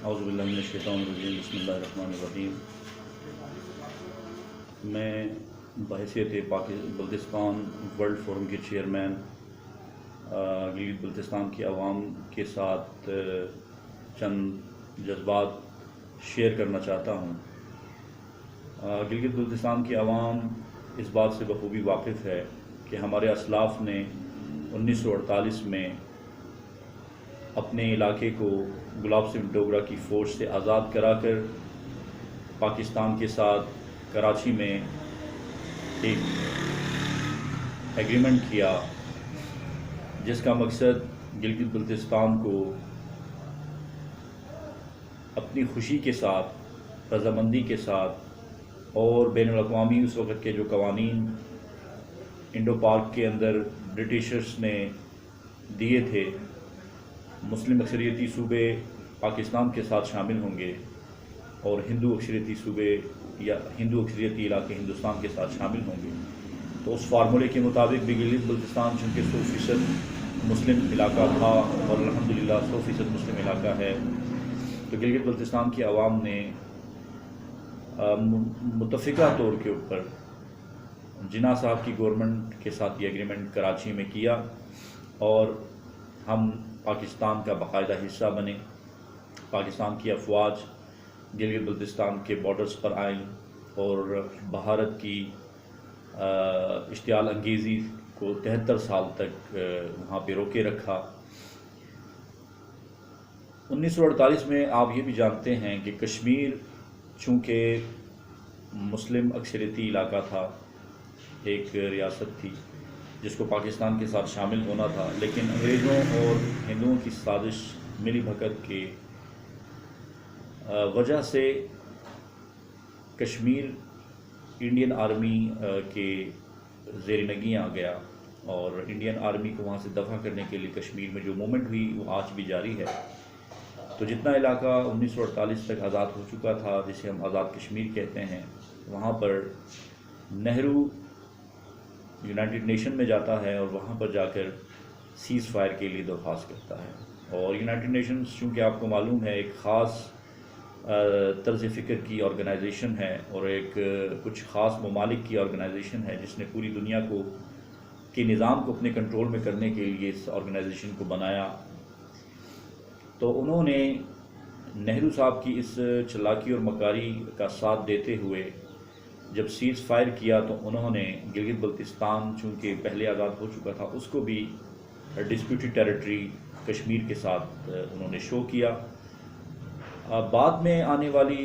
اعوذ باللہ من الشیطان الرجیم بسم اللہ الرحمن الرحیم۔ میں بحیثیت بلتستان ورلڈ فورم کے چیئرمین گلگت بلتستان کی عوام کے ساتھ چند جذبات شیئر کرنا چاہتا ہوں۔ گلگت بلتستان کی عوام اس بات سے بخوبی واقف ہے کہ ہمارے اسلاف نے 1948 میں اپنے علاقے کو گلاب سنگھ ڈوگرہ کی فوج سے آزاد کرا کر پاکستان کے ساتھ کراچی میں ایک ایگریمنٹ کیا، جس کا مقصد گلگت بلتستان کو اپنی خوشی کے ساتھ، رضامندی کے ساتھ اور بین الاقوامی اس وقت کے جو قوانین انڈو پاک کے اندر برٹشرز نے دیے تھے، مسلم اکثریتی صوبے پاکستان کے ساتھ شامل ہوں گے اور ہندو اکثریتی صوبے یا ہندو اکثریتی علاقے ہندوستان کے ساتھ شامل ہوں گے۔ تو اس فارمولے کے مطابق بھی گلگت بلتستان چونکہ 100% مسلم علاقہ تھا اور الحمدللہ 100% مسلم علاقہ ہے، تو گلگت بلتستان کی عوام نے متفقہ طور کے اوپر جناح صاحب کی گورنمنٹ کے ساتھ یہ ایگریمنٹ کراچی میں کیا اور ہم پاکستان کا باقاعدہ حصہ بنے۔ پاکستان کی افواج گلگت بلتستان کے بارڈرز پر آئیں اور بھارت کی اشتعال انگیزی کو 73 سال تک وہاں پہ روکے رکھا۔ 1948 میں آپ یہ بھی جانتے ہیں کہ کشمیر چونکہ مسلم اکثریتی علاقہ تھا، ایک ریاست تھی جس کو پاکستان کے ساتھ شامل ہونا تھا، لیکن انگریزوں اور ہندوؤں کی سازش ملی بھگت کے وجہ سے کشمیر انڈین آرمی کے زیر نگیں آ گیا اور انڈین آرمی کو وہاں سے دفع کرنے کے لیے کشمیر میں جو موومنٹ ہوئی وہ آج بھی جاری ہے۔ تو جتنا علاقہ 1948 تک آزاد ہو چکا تھا، جسے ہم آزاد کشمیر کہتے ہیں، وہاں پر نہرو یونائٹڈ نیشن میں جاتا ہے اور وہاں پر جا کر سیز فائر کے لیے درخواست کرتا ہے۔ اور یونائٹڈ نیشنز چونکہ آپ کو معلوم ہے ایک خاص طرز فکر کی آرگنائزیشن ہے اور ایک کچھ خاص ممالک کی آرگنائزیشن ہے جس نے پوری دنیا کو کے نظام کو اپنے کنٹرول میں کرنے کے لیے اس آرگنائزیشن کو بنایا۔ تو انہوں نے نہرو صاحب کی اس چالاکی اور مکاری کا ساتھ دیتے ہوئے جب سیز فائر کیا تو انہوں نے گلگت بلتستان چونکہ پہلے آزاد ہو چکا تھا اس کو بھی ڈسپیوٹڈ ٹیریٹری کشمیر کے ساتھ انہوں نے شو کیا۔ بعد میں آنے والی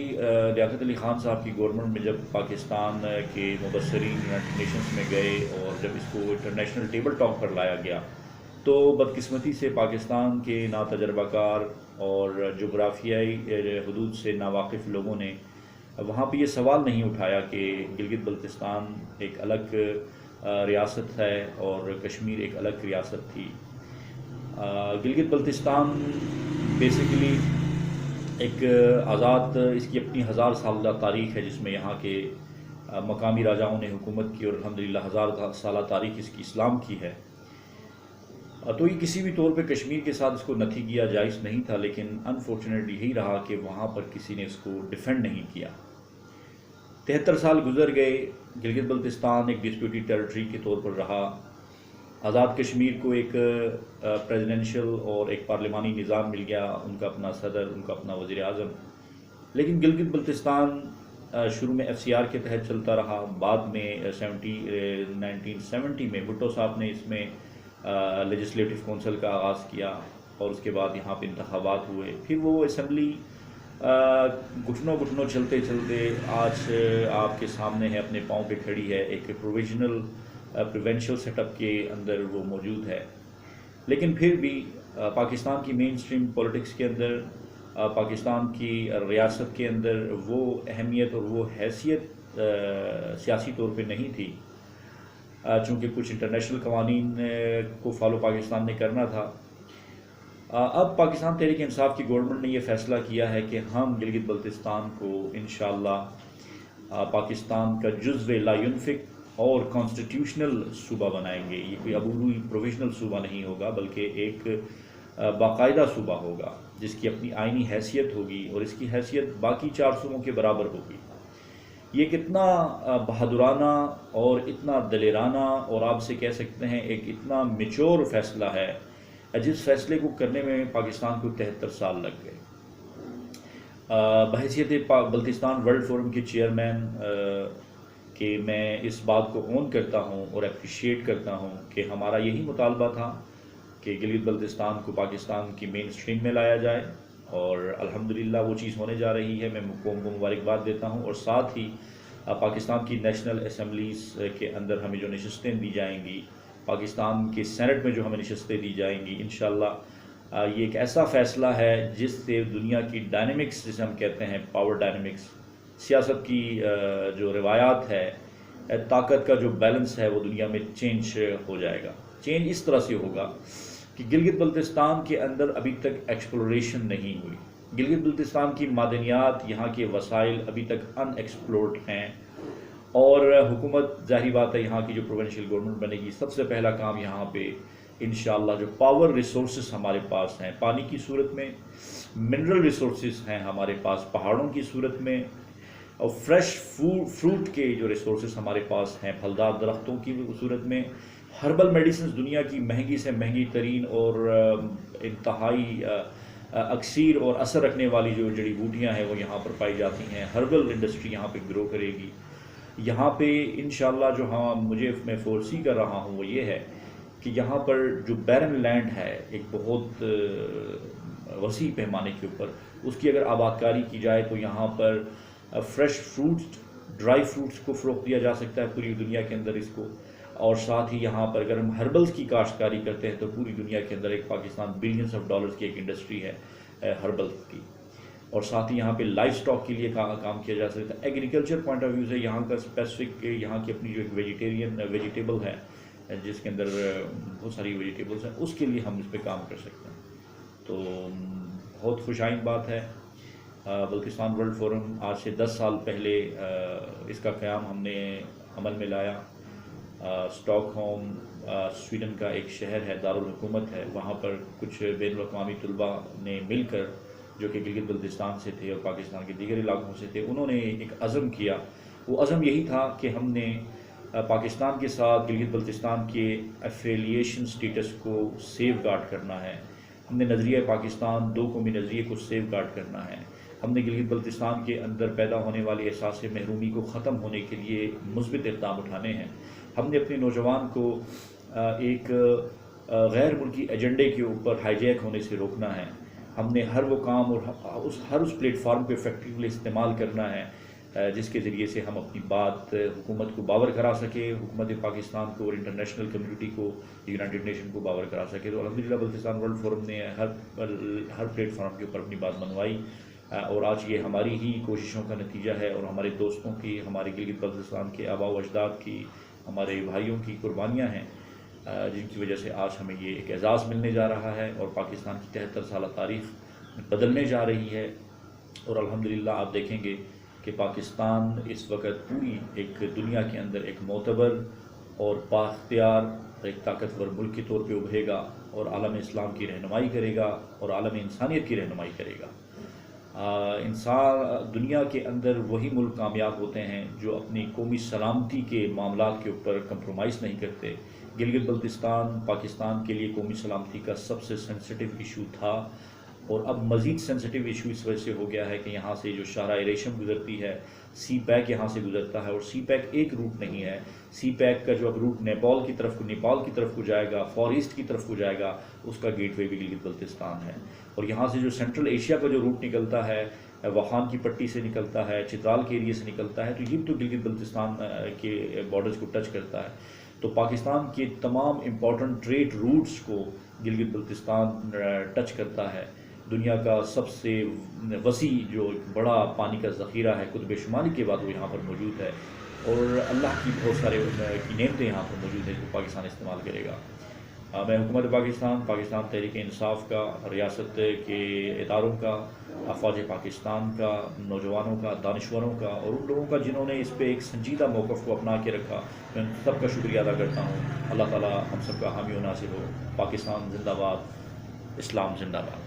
لیاقت علی خان صاحب کی گورنمنٹ میں جب پاکستان کے مبصرین یونائٹڈ نیشنز میں گئے اور جب اس کو انٹرنیشنل ٹیبل ٹاک پر لایا گیا تو بدقسمتی سے پاکستان کے ناتجربہ کار اور جغرافیائی حدود سے ناواقف لوگوں نے وہاں پہ یہ سوال نہیں اٹھایا کہ گلگت بلتستان ایک الگ ریاست ہے اور کشمیر ایک الگ ریاست تھی۔ گلگت بلتستان بیسیکلی ایک آزاد، اس کی اپنی 1000 سالہ تاریخ ہے جس میں یہاں کے مقامی راجاؤں نے حکومت کی اور الحمدللہ 1000 سالہ تاریخ اس کی اسلام کی ہے۔ تو یہ کسی بھی طور پہ کشمیر کے ساتھ اس کو نتھی کیا جائز نہیں تھا، لیکن انفارچونیٹلی یہی رہا کہ وہاں پر کسی نے اس کو ڈیفینڈ نہیں کیا۔ 73 سال گزر گئے، گلگت بلتستان ایک ڈسپیوٹڈ ٹیریٹری کے طور پر رہا۔ آزاد کشمیر کو ایک پریزیڈنشل اور ایک پارلیمانی نظام مل گیا، ان کا اپنا صدر، ان کا اپنا وزیر اعظم۔ لیکن گلگت بلتستان شروع میں FCR کے تحت چلتا رہا، بعد میں 1970 میں بھٹو صاحب نے اس میں لیجسلیٹو کونسل کا آغاز کیا اور اس کے بعد یہاں پہ انتخابات ہوئے، پھر وہ اسمبلی گھٹنوں گھٹنوں چلتے چلتے آج آپ کے سامنے ہے، اپنے پاؤں پہ کھڑی ہے، ایک پروونشل سیٹ اپ کے اندر وہ موجود ہے۔ لیکن پھر بھی پاکستان کی مین سٹریم پولیٹکس کے اندر، پاکستان کی ریاست کے اندر وہ اہمیت اور وہ حیثیت سیاسی طور پہ نہیں تھی، چونکہ کچھ انٹرنیشنل قوانین کو فالو پاکستان نے کرنا تھا۔ اب پاکستان تحریک انصاف کی گورنمنٹ نے یہ فیصلہ کیا ہے کہ ہم گلگت بلتستان کو انشاءاللہ پاکستان کا جزو لا ينفک اور کانسٹیٹیوشنل صوبہ بنائیں گے۔ یہ کوئی عبوری پروویژنل صوبہ نہیں ہوگا بلکہ ایک باقاعدہ صوبہ ہوگا۔ جس کی اپنی آئینی حیثیت ہوگی اور اس کی حیثیت باقی 4 صوبوں کے برابر ہوگی۔ یہ کتنا بہادرانہ اور اتنا دلیرانہ اور آپ سے کہہ سکتے ہیں ایک اتنا میچور فیصلہ ہے، جس فیصلے کو کرنے میں پاکستان کو 73 سال لگ گئے۔ بحیثیت بلتستان ورلڈ فورم کے چیئرمین کہ میں اس بات کو اون کرتا ہوں اور اپریشیٹ کرتا ہوں کہ ہمارا یہی مطالبہ تھا کہ گلگت بلتستان کو پاکستان کی مین اسٹریم میں لایا جائے، اور الحمدللہ وہ چیز ہونے جا رہی ہے۔ میں قوم کو مبارکباد دیتا ہوں، اور ساتھ ہی پاکستان کی نیشنل اسمبلیز کے اندر ہمیں جو نشستیں دی جائیں گی، پاکستان کے سینٹ میں جو ہمیں نشستیں دی جائیں گی، انشاءاللہ یہ ایک ایسا فیصلہ ہے جس سے دنیا کی ڈائنمکس، جسے ہم کہتے ہیں پاور ڈائنمکس، سیاست کی جو روایات ہے، طاقت کا جو بیلنس ہے، وہ دنیا میں چینج ہو جائے گا۔ چینج اس طرح سے ہوگا کہ گلگت بلتستان کے اندر ابھی تک ایکسپلوریشن نہیں ہوئی۔ گلگت بلتستان کی معدنیات، یہاں کے وسائل ابھی تک ان ایکسپلورڈ ہیں، اور حکومت ظاہری بات ہے یہاں کی جو پروونشل گورنمنٹ بنے گی، سب سے پہلا کام یہاں پہ انشاءاللہ جو پاور ریسورسز ہمارے پاس ہیں، پانی کی صورت میں، منرل ریسورسز ہیں ہمارے پاس پہاڑوں کی صورت میں، اور فریش فروٹ کے جو ریسورسز ہمارے پاس ہیں پھلدار درختوں کی صورت میں، ہربل میڈیسنز دنیا کی مہنگی سے مہنگی ترین اور انتہائی اکثیر اور اثر رکھنے والی جو جڑی بوٹیاں ہیں وہ یہاں پر پائی جاتی ہیں۔ ہربل انڈسٹری یہاں پہ گرو کرے گی۔ یہاں پہ انشاءاللہ جو میں فورسی کر رہا ہوں وہ یہ ہے کہ یہاں پر جو بیرن لینڈ ہے ایک بہت وسیع پیمانے کے اوپر، اس کی اگر آباد کاری کی جائے تو یہاں پر فریش فروٹس، ڈرائی فروٹس کو فروغ دیا جا سکتا ہے پوری دنیا کے اندر اس کو، اور ساتھ ہی یہاں پر اگر ہم ہربلز کی کاشتکاری کرتے ہیں تو پوری دنیا کے اندر ایک پاکستان بلینز آف ڈالرز کی ایک انڈسٹری ہے ہربلز کی، اور ساتھ ہی یہاں پہ لائف سٹاک کے لیے کام کیا جا سکتا ہے۔ ایگریکلچر پوائنٹ آف ویو سے یہاں کا اسپیسیفک، یہاں کی اپنی جو ایک ویجیٹیبل ہے جس کے اندر بہت ساری ویجیٹیبلز ہیں، اس کے لیے ہم اس پہ کام کر سکتے ہیں۔ تو بہت خوش آئند بات ہے۔ بلتستان ورلڈ فورم آج سے 10 سال پہلے اس کا قیام ہم نے عمل میں لایا۔ اسٹاک ہوم سویڈن کا ایک شہر ہے، دارالحکومت ہے، وہاں پر کچھ بین الاقوامی طلباء نے مل کر، جو کہ گلگت بلتستان سے تھے اور پاکستان کے دیگر علاقوں سے تھے، انہوں نے ایک عزم کیا۔ وہ عزم یہی تھا کہ ہم نے پاکستان کے ساتھ گلگت بلتستان کے ایفیلیشن سٹیٹس کو سیف گارڈ کرنا ہے۔ ہم نے نظریہ پاکستان، 2 قومی نظریے کو سیف گارڈ کرنا ہے۔ ہم نے گلگت بلتستان کے اندر پیدا ہونے والی احساس محرومی کو ختم ہونے کے لیے مثبت اقدام اٹھانے ہیں۔ ہم نے اپنے نوجوان کو ایک غیر ملکی ایجنڈے کے اوپر ہائی جیک ہونے سے روکنا ہے۔ ہم نے ہر وہ کام اور ہر اس پلیٹ فارم پہ افیکٹولی استعمال کرنا ہے جس کے ذریعے سے ہم اپنی بات حکومت کو باور کرا سکے، حکومت پاکستان کو اور انٹرنیشنل کمیونٹی کو، یونائٹڈ نیشن کو باور کرا سکے۔ تو الحمدللہ بلتستان ورلڈ فورم نے ہر پلیٹ فارم کے اوپر اپنی بات منوائی، اور آج یہ ہماری ہی کوششوں کا نتیجہ ہے، اور ہمارے دوستوں کی، ہمارے گلگت بلتستان کے آباء و اجداد کی، ہمارے بھائیوں کی قربانیاں ہیں، جن کی وجہ سے آج ہمیں یہ ایک اعزاز ملنے جا رہا ہے، اور پاکستان کی 73 سالہ تاریخ بدلنے جا رہی ہے۔ اور الحمدللہ آپ دیکھیں گے کہ پاکستان اس وقت پوری ایک دنیا کے اندر ایک معتبر اور بااختیار ایک طاقتور ملک کے طور پہ ابھرے گا، اور عالم اسلام کی رہنمائی کرے گا، اور عالم انسانیت کی رہنمائی کرے گا۔ دنیا کے اندر وہی ملک کامیاب ہوتے ہیں جو اپنی قومی سلامتی کے معاملات کے اوپر کمپرومائز نہیں کرتے۔ گلگت بلتستان پاکستان کے لیے قومی سلامتی کا سب سے سینسٹیو ایشو تھا، اور اب مزید سینسٹیو ایشو اس وجہ سے ہو گیا ہے کہ یہاں سے جو شاہراہ ریشم گزرتی ہے، سی پیک یہاں سے گزرتا ہے، اور سی پیک ایک روٹ نہیں ہے۔ سی پیک کا جو اب روٹ نیپال کی طرف کو جائے گا، فار ایسٹ کی طرف کو جائے گا، اس کا گیٹ وے بھی گلگت بلتستان ہے۔ اور یہاں سے جو سینٹرل ایشیا کا جو روٹ نکلتا ہے، واخان کی پٹی سے نکلتا ہے، چترال کے ایریے سے نکلتا ہے، تو یہ تو گلگت بلتستان کے بارڈرز کو ٹچ کرتا ہے۔ تو پاکستان کے تمام امپورٹنٹ ٹریڈ روٹس کو گلگت بلتستان ٹچ کرتا ہے۔ دنیا کا سب سے وسیع جو ایک بڑا پانی کا ذخیرہ ہے قطب شمالی کے بعد وہ یہاں پر موجود ہے، اور اللہ کی بہت سارے کی نعمتیں یہاں پر موجود ہیں جو پاکستان استعمال کرے گا۔ میں حکومت پاکستان تحریک انصاف کا، ریاست کے اداروں کا، افواج پاکستان کا، نوجوانوں کا، دانشوروں کا، اور ان لوگوں کا جنہوں نے اس پہ ایک سنجیدہ موقف کو اپنا کے رکھا، میں سب کا شکریہ ادا کرتا ہوں۔ اللہ تعالی ہم سب کا حامی و ناصر ہو۔ پاکستان زندہ باد، اسلام زندہ باد۔